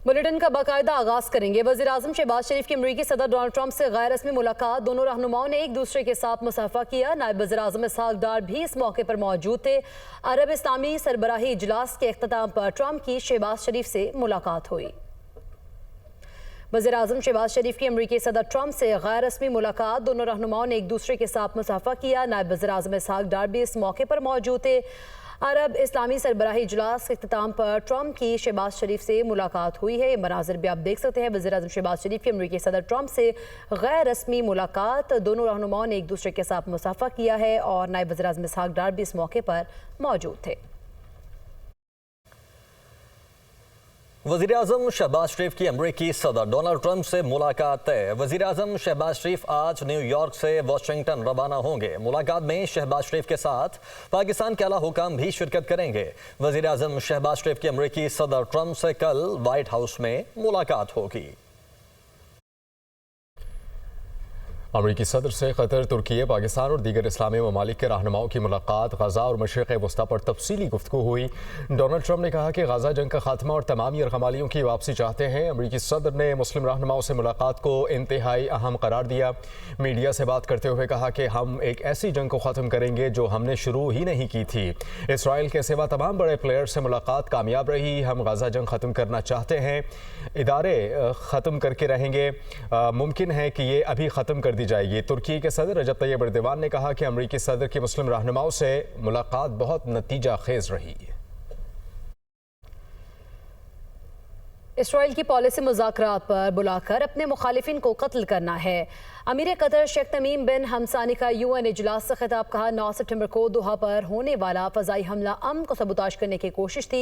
Bulletin का बाकायदा आगाज करेंगे। वज़ीर आज़म शहबाज शरीफ की अमरीकी सदर डोनाल्ड ट्रंप से गैर रस्मी मुलाकात। दोनों रहनुमाओं ने एक दूसरे के साथ मुसाफा किया। नायब वज़ीर आज़म इसहाक डार भी इस मौके पर मौजूद थे। अरब इस्लामी सरबराही इजलास के अख्ताम पर ट्रंप की शहबाज शरीफ से मुलाकात हुई। वज़ीर आज़म शहबाज शरीफ की अमरीकी सदर ट्रंप से गैर रस्मी मुलाकात। दोनों रहनुमाओं ने एक दूसरे के साथ मुसाफा किया। नायब वज़ीर आज़म इसहाक डार भी इस मौके पर मौजूद थे। अरब इस्लामी सरबराही इजलास के अख्ताम पर ट्रंप की शहबाज शरीफ से मुलाकात हुई है। ये मनाजिर भी आप देख सकते हैं। वज़ीर आज़म शहबाज शरीफ की अमरीकी सदर ट्रंप से गैर रस्मी मुलाकात। दोनों रहनुमाओं ने एक दूसरे के साथ मुसाफा किया है और नायब वज़ीर आज़म इसहाक डार भी इस मौके पर मौजूद थे। वज़ीर आज़म शहबाज शरीफ की अमरीकी सदर डोनाल्ड ट्रंप से मुलाकात तय। वज़ीर आज़म शहबाज शरीफ आज न्यूयॉर्क से वाशिंगटन रवाना होंगे। मुलाकात में शहबाज शरीफ के साथ पाकिस्तान के आला हुकाम भी शिरकत करेंगे। वज़ीर आज़म शहबाज शरीफ की अमरीकी सदर ट्रंप से कल व्हाइट हाउस में मुलाकात होगी। अमरीकी सदर से कतर, तुर्की, पाकिस्तान और दीगर इस्लामी ममालिक के रहनुमाओं की मुलाकात। गजा और मशरिक़ वस्ता पर तफसीली गुफ्तगू हुई। डोनाल्ड ट्रंप ने कहा कि गजा जंग का खात्मा और तमाम यरगमालियों की वापसी चाहते हैं। अमरीकी सदर ने मुस्लिम रहनुमाओं से मुलाकात को इंतहाई अहम करार दिया। मीडिया से बात करते हुए कहा कि हम एक ऐसी जंग को ख़त्म करेंगे जो हमने शुरू ही नहीं की थी। इसराइल के सिवा तमाम बड़े प्लेयर से मुलाकात कामयाब रही। हम गजा जंग ख़त्म करना चाहते हैं, इदारे ख़त्म करके रहेंगे। मुमकिन है कि ये अभी ख़त्म कर दी जाएगी। तुर्की के सदर रजब तैयब एर्दोगान ने कहा कि अमरीकी सदर की मुस्लिम रहनुमाओं से मुलाकात बहुत नतीजा खेज रही। इसराइल की पॉलिसी मुज़ाकरात पर बुलाकर अपने मुखालिफिन को कत्ल करना है। अमीर कतर शेख तमीम बिन हमसानी का यूएन इजलास से खिताब। कहा 9 सितंबर को दोहा पर होने वाला फ़ज़ाई हमला अमन को सबूताज करने की कोशिश थी।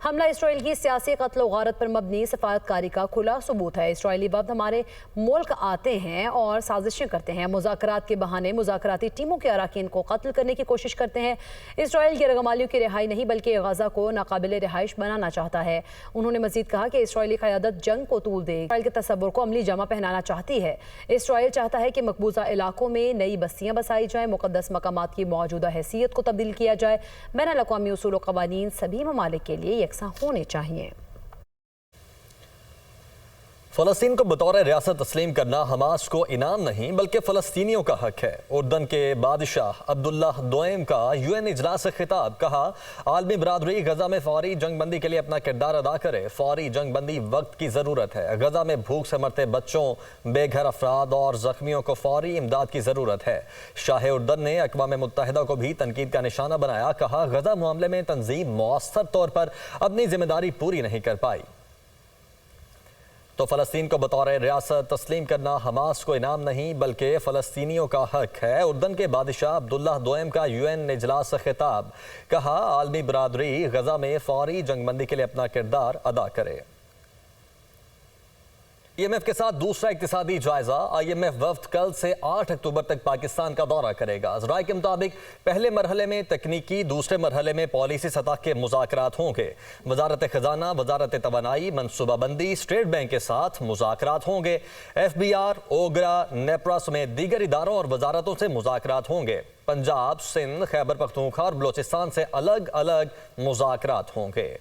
हमला इसराइल की सियासी कत्ल व गारत पर मबनी सफारतकारी का खुला सबूत है। इसराइली वफ़द हमारे मुल्क आते हैं और साजिशें करते हैं। मुज़ाकरात के बहाने मुज़ाकराती टीमों के अराकीन को कत्ल करने की कोशिश करते हैं। इसराइल के रगमालियों की रिहाई नहीं बल्कि गजा को नाकाबिल रिहाइश बनाना चाहता है। उन्होंने मजीद कहा कि इसराइली क़यादत जंग को तूल दे, इसराइल के तसव्वुर को अमली जमा पहनाना चाहती है। इसराइल चाहता है कि मकबूजा इलाकों में नई बस्तियां बसाई जाए, मुकद्दस मकामात की मौजूदा हैसियत को तब्दील किया जाए। बैनुल अक़वामी उसूल व क़वानीन सभी ममालिक के लिए यकसां होने चाहिए। फ़लस्तीन को बतौर रियासत तस्लीम करना हमास को इनाम नहीं बल्कि फ़लस्तीनियों का हक है। उर्दन के बादशाह अब्दुल्ला दोयम का यूएन इजलास से खिताब। कहा आलमी बरादरी गजा में फौरी जंगबंदी के लिए अपना किरदार अदा करे। फौरी जंगबंदी वक्त की ज़रूरत है। गजा में भूख से मरते बच्चों, बेघर अफराद और जख्मियों को फौरी इमदाद की ज़रूरत है। शाह उर्दन ने अक़वाम मुत्तहिदा को भी तनकीद का निशाना बनाया। कहा गजा मामले में तंजीम मौसर तौर पर अपनी जिम्मेदारी पूरी नहीं कर पाई तो फ़लस्तीन को बतौर रियासत तस्लीम करना हमास को इनाम नहीं बल्कि फ़लस्तीनियों का हक है। उर्दन के बादशाह अब्दुल्ला दोयम का यूएन इजलास से खिताब। कहा आलमी बरादरी गजा में फौरी जंगबंदी के लिए अपना किरदार अदा करे। IMF के साथ दूसरा इक्तिसादी जायजा। IMF वफ्द कल से 8 अक्टूबर तक पाकिस्तान का दौरा करेगा। ज़राए के मुताबिक पहले मरहले में तकनीकी, दूसरे मरहले में पॉलिसी सतह के मुज़ाकरात होंगे। वजारत खजाना, वजारत तवानाई, मनसूबाबंदी, स्टेट बैंक के साथ मुज़ाकरात होंगे। FBR, ओगरा, नेपरा समेत दीगर इदारों और वजारतों से मुज़ाकरात होंगे। पंजाब, सिंध, खैबर पख्तूनख्वा और बलोचिस्तान से अलग अलग मुज़ाकरात होंगे।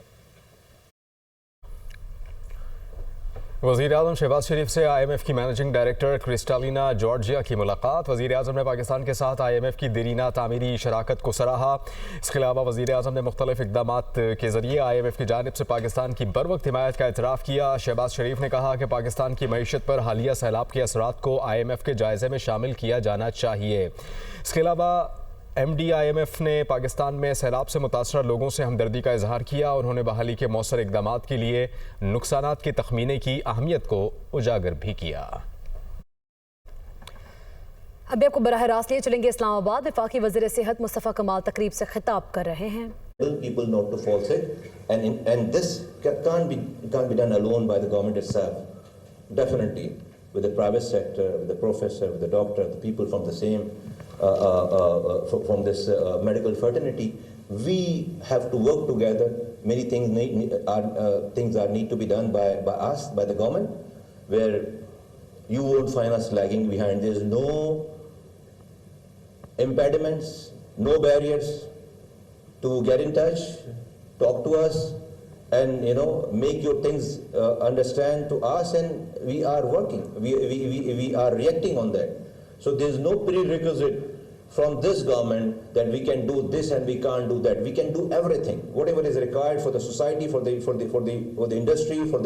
वज़ीर आज़म शहबाज शरीफ से IMF की मैनेजिंग डायरेक्टर क्रिस्टालिना जॉर्जिया की मुलाकात। वज़ीर आज़म ने पाकिस्तान के साथ IMF की देरीना तामीरी शराकत को सराहा। इसके अलावा वज़ीर आज़म ने मुख्तलिफ इक़दामात के ज़रिए IMF की जानिब से पाकिस्तान की बर वक्त हिमायत का एतराफ़ किया। शहबाज शरीफ ने कहा कि पाकिस्तान की मईशत पर हालिया सैलाब के असरात को IMF के जायज़े में शामिल किया जाना चाहिए। इसके अलावा MD IMF ने पाकिस्तान में सैलाब से मुतासर लोगों से हमदर्दी का इजहार किया। उन्होंने बहाली के मौसर इक़दामात के लिए नुकसानात के तखमीने की अहमियत को उजागर भी किया। अभी आपको बराह रास्त लिए चलेंगे इस्लामाबाद। वफाकी वज़ीर सेहत मुस्तफ़ा कमाल तकरीब से खिताब कर रहे हैं। People not to fall sick, and this can't be done alone by the government itself. Definitely, with the private sector, with the professor, with the doctor, the people from the same from this medical fraternity, we have to work together. Many things need to be done by us, by the government, where you won't find us lagging behind. There's no impediments, no barriers to get in touch, talk to us, and make your things understand to us, and we are working. We are reacting on that. So there is no prerequisite from this government that we can do this and we can't do that. We can do everything, whatever is required for the society, for the industry, for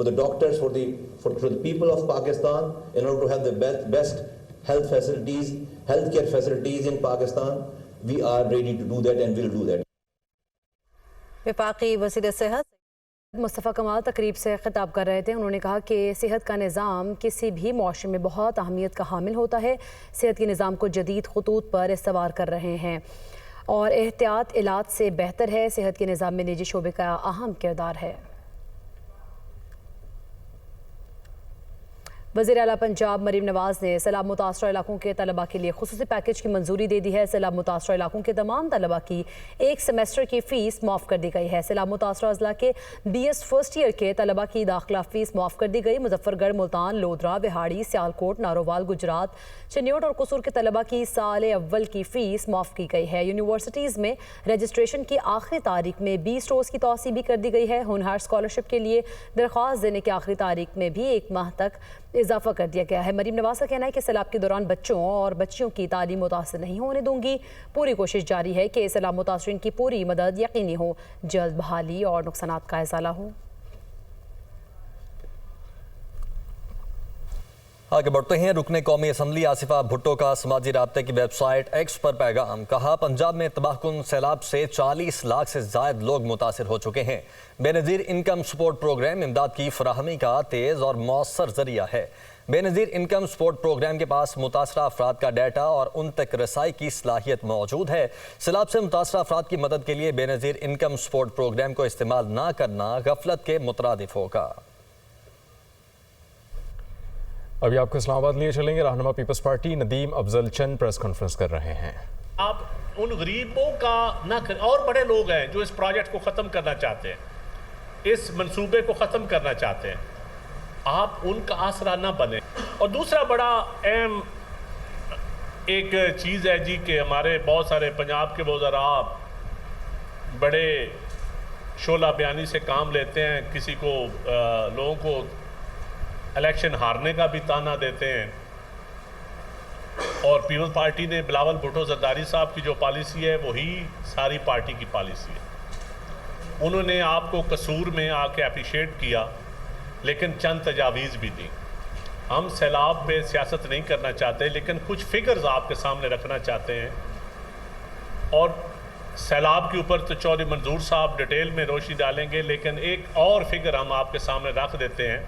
the doctors, for the people of Pakistan, in order to have the best healthcare facilities in Pakistan. We are ready to do that and will do that. वफाकी वज़ीर सेहत मुस्तफ़ा कमाल तकरीब से खिताब कर रहे थे। उन्होंने कहा कि सेहत का निज़ाम किसी भी मुआशरे में बहुत अहमियत का हामिल होता है। सेहत के निज़ाम को जदीद खतूत पर इस्तवार कर रहे हैं और एहतियात इलाज से बेहतर है। सेहत के निज़ाम में निजी शोबे का अहम किरदार है। वज़ीर आला पंजाब मरीम नवाज़ ने सैलाब मुतासरा इलाकों के तलबा के लिए खुसूसी पैकेज की मंजूरी दे दी है। सैलाब मुतासरा इलाकों के तमाम तलबा की एक सेमेस्टर की फ़ीस माफ़ कर दी गई है। सैलाब मुतासरा अज़ला के BS फर्स्ट ईयर के तलबा की दाखिला फ़ीस माफ़ कर दी गई। मुजफ्फरगढ़, मुल्तान, लोधरा, बिहाड़ी, सियालकोट, नारोवाल, गुजरात, चनियोट और कसूर के तलबा की साल अव्वल की फ़ीस माफ़ की गई है। यूनिवर्सिटीज़ में रजिस्ट्रेशन की आखिरी तारीख में 20 रोज़ की तौसी भी कर दी गई है। हुनहार स्कॉलरशिप के लिए दरख्वास्त देने की आखिरी तारीख में भी 1 माह तक इजाफा कर दिया गया है। मरीम नवाज़ का कहना है कि सैलाब के दौरान बच्चों और बच्चियों की तालीम मुतासर नहीं होने दूंगी। पूरी कोशिश जारी है कि सैलाब मुतासरीन की पूरी मदद यकीनी हो, जल्द बहाली और नुकसानात का इज़ाला हो। आगे बढ़ते हैं। रुकने कौमी असम्बली आसिफा भुट्टो का समाजी राब्ते की वेबसाइट एक्स पर पैगाम। कहा, पंजाब में तबाहकुन सैलाब से 40 लाख से ज़ायद लोग मुतासिर हो चुके हैं। बेनज़ीर इनकम सपोर्ट प्रोग्राम इमदाद की फराहमी का तेज़ और मौसर जरिया है। बेनज़ीर इनकम सपोर्ट प्रोग्राम के पास मुतासरा अफराद का डाटा और उन तक रसाई की सलाहियत मौजूद है। सैलाब से मुतासरा अफराद की मदद के लिए बेनज़ीर इनकम सपोर्ट प्रोग्राम को इस्तेमाल न करना गफलत के मुतरादिफ होगा। अभी आपको इस्लामाबाद लिए चलेंगे। रहनुमा पीपल्स पार्टी नदीम अफजल चंद प्रेस कॉन्फ्रेंस कर रहे हैं। आप उन गरीबों का ना करें, और बड़े लोग हैं जो इस प्रोजेक्ट को ख़त्म करना चाहते हैं, इस मंसूबे को ख़त्म करना चाहते हैं। आप उनका आसरा ना बने। और दूसरा बड़ा अहम एक चीज़ है जी कि हमारे बहुत सारे पंजाब के वज़रा बड़े शोला बयानी से काम लेते हैं, किसी को लोगों को इलेक्शन हारने का भी ताना देते हैं। और पीपल्स पार्टी ने बिलावल भुट्टो जरदारी साहब की जो पॉलिसी है वही सारी पार्टी की पॉलिसी है। उन्होंने आपको कसूर में आके अप्रिशिएट किया, लेकिन चंद तजावीज़ भी दी। हम सैलाब पे सियासत नहीं करना चाहते, लेकिन कुछ फिगर्स आपके सामने रखना चाहते हैं। और सैलाब के ऊपर तो चौधरी मंजूर साहब डिटेल में रोशनी डालेंगे, लेकिन एक और फिगर हम आपके सामने रख देते हैं।